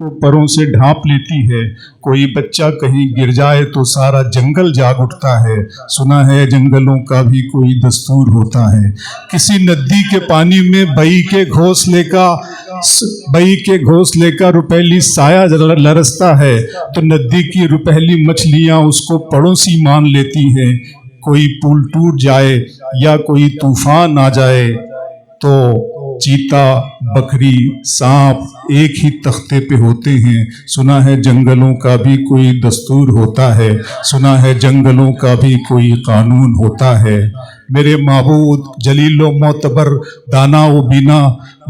को परों से ढांप लेती है। कोई बच्चा कहीं गिर जाए तो सारा जंगल जाग उठता है। सुना है जंगलों का भी कोई दस्तूर होता है। किसी नदी के पानी में बई के घोंसले का रुपहली साया लरसता है तो नदी की रुपहली मछलियां उसको पड़ोसी मान लेती हैं। कोई पुल टूट जाए या कोई तूफान आ जाए तो चीता, बकरी, सांप एक ही तख्ते पे होते हैं। सुना है जंगलों का भी कोई दस्तूर होता है। सुना है जंगलों का भी कोई कानून होता है। मेरे माबूद जलीलो मोतबर दाना व बीना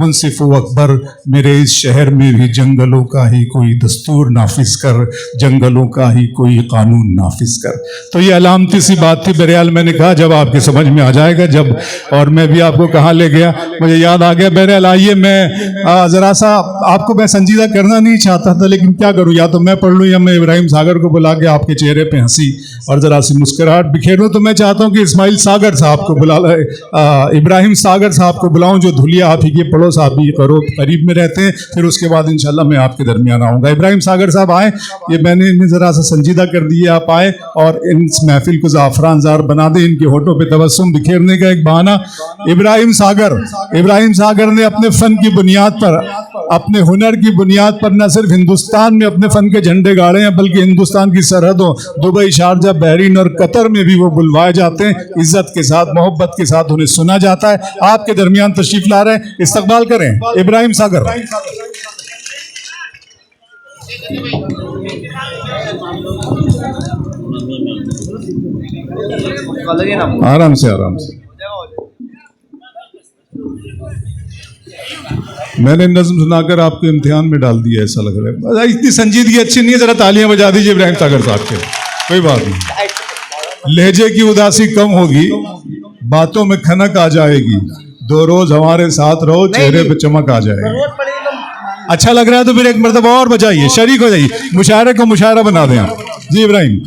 मुंसिफ व अकबर, मेरे इस शहर में भी जंगलों का ही कोई दस्तूर नाफिज कर, जंगलों का ही कोई कानून नाफिज कर। तो ये अलामती सी बात थी। बहरहाल मैंने कहा जब आपके समझ में आ जाएगा जब, और मैं भी आपको कहाँ ले गया मुझे याद आ गया। बहरहाल आइए, मैं ज़रा सा आपको मैं संजीदा करना नहीं चाहता था, लेकिन क्या करूँ, या तो मैं पढ़ लूँ या मैं इब्राहिम सागर को बुला के आपके चेहरे पे हंसी और ज़रा सी मुस्कुराहट बिखेरूँ। तो मैं चाहता हूँ कि इस्माइल सागर साहब को बुला इब्राहिम सागर साहब को बुलाऊँ, जो धुलिया आप ही के पड़ोस आप भी करीब में रहते हैं। फिर उसके बाद इंशाल्लाह मैं आपके दरमियान आऊँगा। इब्राहिम सागर साहब आए, ये मैंने इन्हें ज़रा सा संजीदा कर दिए, आप आए और इस महफिल को ज़ाफ़रानज़ार बना दें। इनके होठों पे तबस्सुम बिखेरने का एक बहाना। इब्राहिम सागर ने अपने फ़न की बुनियाद पर, अपने हुनर की बुनियाद पर न सिर्फ हिंदुस्तान में अपने फ़न के झंडे गाड़े हैं, बल्कि हिंदुस्तान की सरहदों दुबई, शारजा, बहरीन और कतर में भी वो बुलवाए जाते हैं। इज्जत के साथ, मोहब्बत के साथ उन्हें सुना जाता है। आपके दरमियान तशरीफ ला रहे हैं, इस्तकबाल करें इब्राहिम सागर। आराम से मैंने नज्म सुनाकर आपको इम्तिहान में डाल दिया, ऐसा लग रहा है। इतनी संजीदगी अच्छी नहीं है, जरा तालियां बजा दीजिए इब्राहिम सागर साहब के। कोई बात नहीं, लहजे की उदासी कम होगी, बातों में खनक आ जाएगी। 2 रोज हमारे साथ रहो, चेहरे पे चमक आ जाएगी। अच्छा लग रहा है तो फिर एक मर्तबा और बजाइए, शरीक हो जाइए, मुशायरे को मुशायरा बना दें आप। जी इब्राहिम।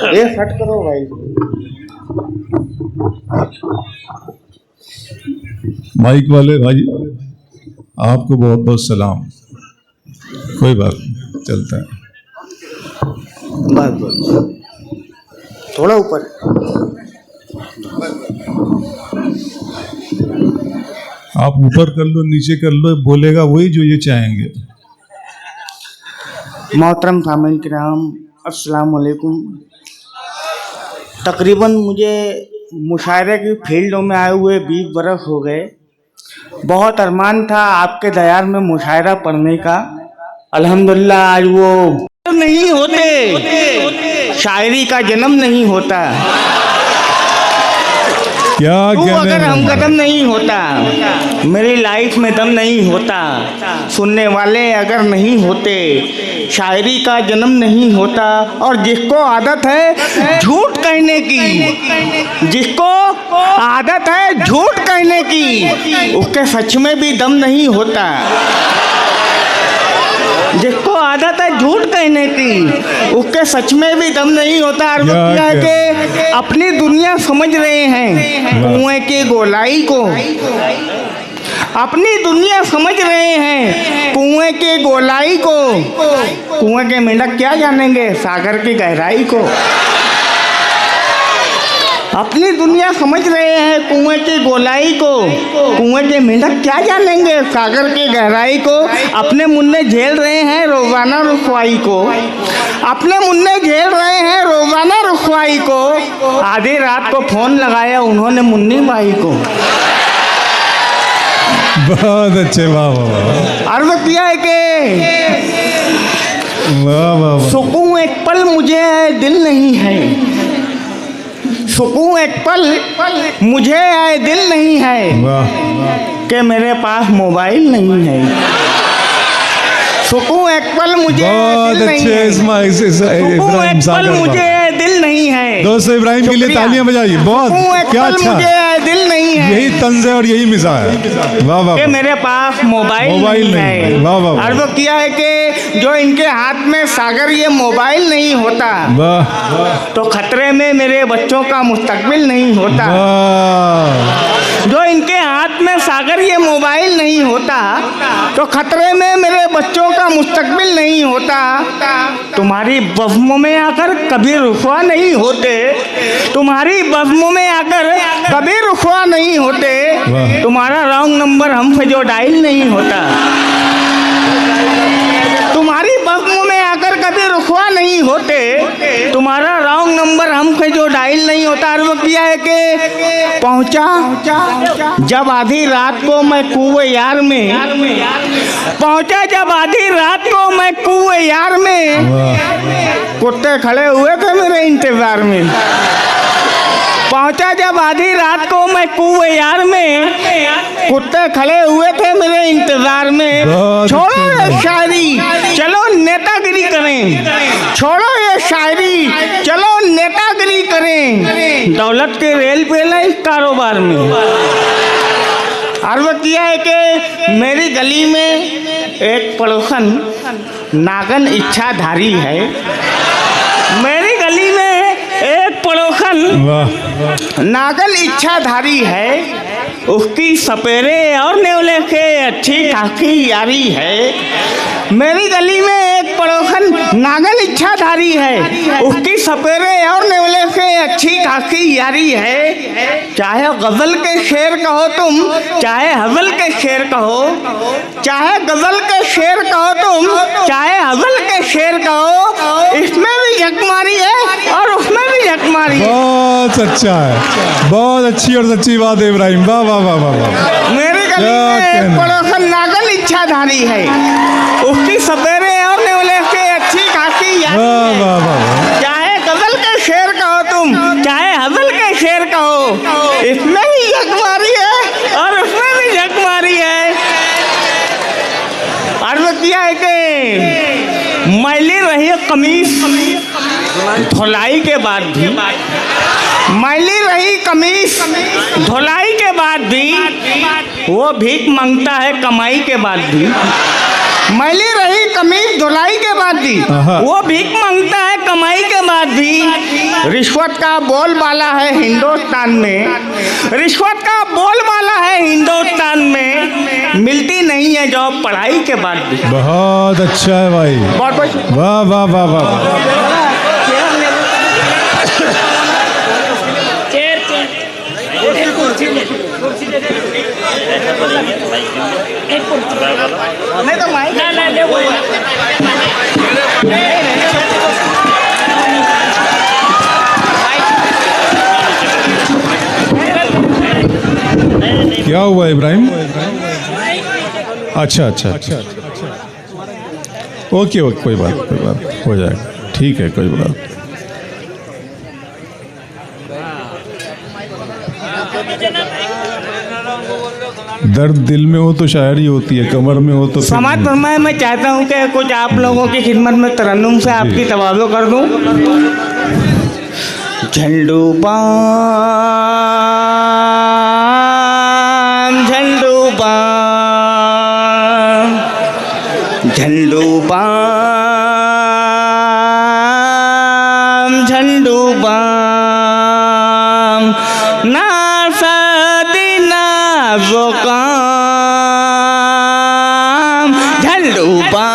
ये हट करो भाई। माइक वाले भाई आपको बहुत बहुत सलाम। कोई बात नहीं, चलता है। बस थोड़ा ऊपर। आप ऊपर कर लो, नीचे कर लो, बोलेगा वही जो ये चाहेंगे। मोहतरम सामीन किराम, अस्सलाम वालेकुम। तकरीबन मुझे मुशायरे की फील्डों में आए हुए 20 बरस हो गए। बहुत अरमान था आपके दयार में मुशायरा पढ़ने का। अल्हम्दुलिल्लाह आज वो नहीं होते, शायरी का जन्म नहीं होता। क्या अगर हम कदम नहीं होता, मेरी लाइफ में दम नहीं होता। सुनने वाले अगर नहीं होते, शायरी का जन्म नहीं होता। और जिसको आदत है झूठ कहने की, जिसको आदत है झूठ कहने की, उसके सच में भी दम नहीं होता। जिसको आदत है झूठ कहने की, उसके सच में भी दम नहीं होता। और क्या है कि अपनी दुनिया समझ रहे हैं कुएं की गोलाई को, अपनी दुनिया समझ रहे हैं कुएं की गोलाई को। कुएं के मेंढक क्या जानेंगे सागर की गहराई को। अपनी दुनिया समझ रहे हैं कुएं की गोलाई को, कुएं के मेंढक क्या जानेंगे सागर की गहराई को। अपने मुन्ने झेल रहे हैं रोजाना रुसवाई को, अपने मुन्ने झेल रहे हैं रोजाना रुसवाई को। आधी रात को फोन लगाया उन्होंने मुन्नी बाई को। बहुत अच्छे, वाह वाह। अर्ज किया है कि वाह वाह। सुकून एक पल मुझे है दिल नहीं है, सुकून एक पल मुझे है दिल नहीं है, कि मेरे पास मोबाइल नहीं है। सुकून एक पल मुझे बहुत अच्छे सुकून एक पल मुझे दिल नहीं है। दोस्तों इब्राहिम के लिए तालियां बजाइए। बहुत क्या अच्छा। है, दिल नहीं है। यही तंज है और यही मिजा है। वाह वाह कि मेरे पास मोबाइल मोबाइल नहीं नहीं। है। वाह वाह वाह। और वो किया है कि जो इनके हाथ में सागर ये मोबाइल नहीं होता वाह तो खतरे में मेरे बच्चों का मुस्तकबिल नहीं होता। वाह। जो इनके हाथ में सागर ये मोबाइल नहीं होता तो खतरे में मेरे बच्चों का मुस्तकबिल नहीं होता। तुम्हारी बज़्म में आकर कभी रुसवा नहीं होते, तुम्हारी बज़्म में आकर कभी रुसवा नहीं होते। वाह। तुम्हारा रॉन्ग नंबर हम पे जो डायल नहीं होता, तुम्हारी बज़्म में आकर कभी रुसवा नहीं होते, तुम्हारा रॉन्ग नंबर हम पे जो डायल नहीं होता। और वो किया है कि पहुंचा जब आधी रात को मैं कुएं यार में, पहुंचा जब आधी रात को मैं कुएं यार में, कुत्ते खड़े हुए थे मेरे इंतजार में। पहुंचा जब आधी रात को मैं कुएं यार में, कुत्ते खड़े हुए थे मेरे इंतजार में। छोड़ो ये शायरी चलो नेतागिरी करें, छोड़ो ये शायरी चलो नेतागिरी करें, दौलत के रेल पे ना इस कारोबार में। और वो किया है कि मेरी गली में एक पड़ोसन नागन इच्छाधारी है, मेरी गली में एक पड़ोसन नागन इच्छाधारी है, उसकी सपेरे और नेवले के अच्छी खासी यारी है। मेरी गली में एक पड़ोसन नागन इच्छाधारी है, उसकी सपेरे और नेवले से अच्छी खासी यारी है। चाहे गजल के शेर कहो तुम, चाहे हजल के शेर कहो, चाहे गजल के शेर कहो तुम, चाहे हजल के शेर कहो, इसमें भी झकमारी है और उसमें भी झकमारी है। बहुत अच्छा है, बहुत अच्छी और सच्ची बात है इब्राहिम। वाह वाह वाह वाह। मेरी गली में एक पड़ोसन नागन इच्छाधारी है, उसकी सपेरे और नेवले से अच्छी खासी यारी है। वाह वाह। चाहे गजल के शेर कहो तुम, चाहे हजल के शेर कहो, इसमें भी झकमारी है और उसमें भी झकमारी है। अर्ज किया है कि मैली रही कमीज धुलाई के बाद भी, मैली रही कमीज धुलाई के बाद भी, वो भीख मांगता है कमाई के बाद भी। मैली रही कमीज धुलाई के बाद भी, वो भीख मांगता है कमाई के बाद भी। रिश्वत का बोलबाला है हिंदुस्तान में, रिश्वत का बोलबाला है हिंदुस्तान में, मिलती नहीं है जॉब पढ़ाई के बाद भी। बहुत अच्छा है भाई, बहुत वाह वाह वाह वाह। नहीं तो माइक क्या हुआ इब्राहिम? अच्छा अच्छा अच्छा, ओके ओके, कोई बात हो जाएगा, ठीक है, कोई बात। दर्द दिल में हो तो शायरी होती है, कमर में हो तो समाज फरमाए। मैं चाहता हूँ कि कुछ आप लोगों की खिदमत में तरन्नुम से आपकी तवाज़ो कर दूँ। झंडू बाम झंडू बाम झंडू बाम झंडू बाम ना सदीना ज़ुकाम झंडू बाम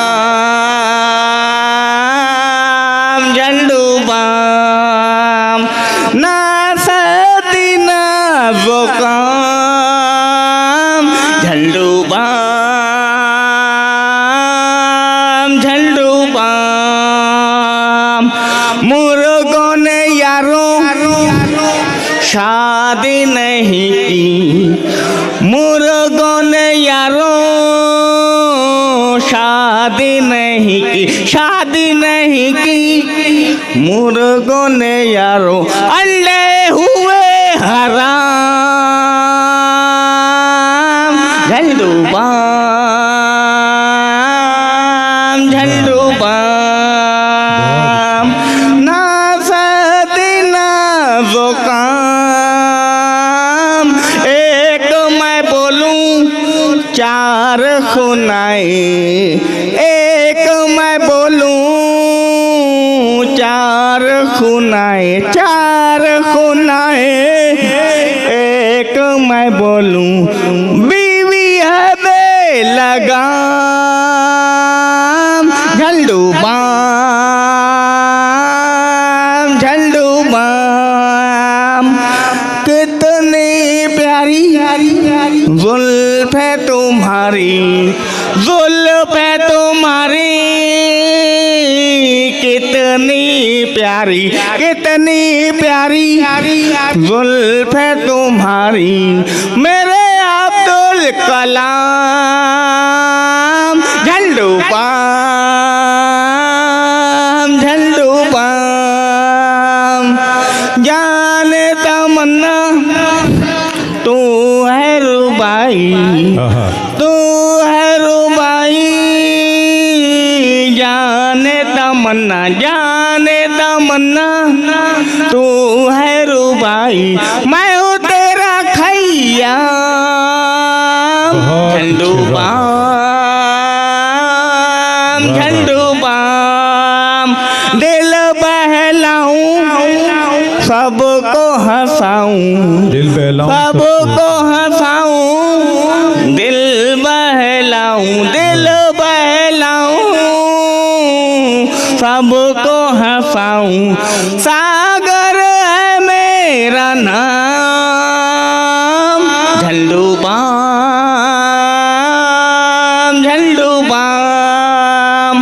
झंडू बाम ना सदीना ज़ुकाम झंडू बाम झंडू बाम। मुर्गों ने यारों शादी नहीं की, मुर्गों ने यारों शादी नहीं की, शादी नहीं की, मुर्गों ने यारों अंडे हुए हराम झंडू बाम झंडू बाम ना सदीना ज़ुकाम चार सुनाए, एक मैं बोलूं चार सुनाए, चार सुनाए, एक मैं बोलूं। बीवी है बेलगाम, झंडू बाम, झंडू बाम। कितनी प्यारी जुल्फ है तुम्हारी, जुल्फ है तुम्हारी, कितनी प्यारी, कितनी प्यारी जुल्फ है तुम्हारी। मेरे अब्दुल कलाम, झंडू बाम, झंडू बाम। जाने तमन्ना तू है रुबाई, तू है रुबाई। जाने तमन्ना, जाने तमन्ना तू है रुबाई। मैं हूँ तेरा खैयाम, झंडू बाम, झंडू बाम। दिल बहलाऊं सबको हंसाऊं, दिल बहलाऊं सबको हंसाऊं, दिल बहलाऊं, दिल बहलाऊं, सबको हंसाऊं। सागर है मेरा नाम, झंडू बाम, झंडू बाम।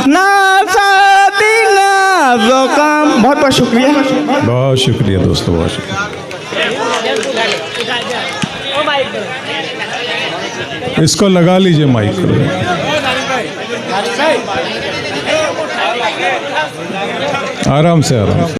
ना शादी ना ज़ुकाम। बहुत बहुत शुक्रिया। बहुत शुक्रिया दोस्तों, बहुत शुक्रिया। इसको लगा लीजिए माइक को। आराम से, आराम से।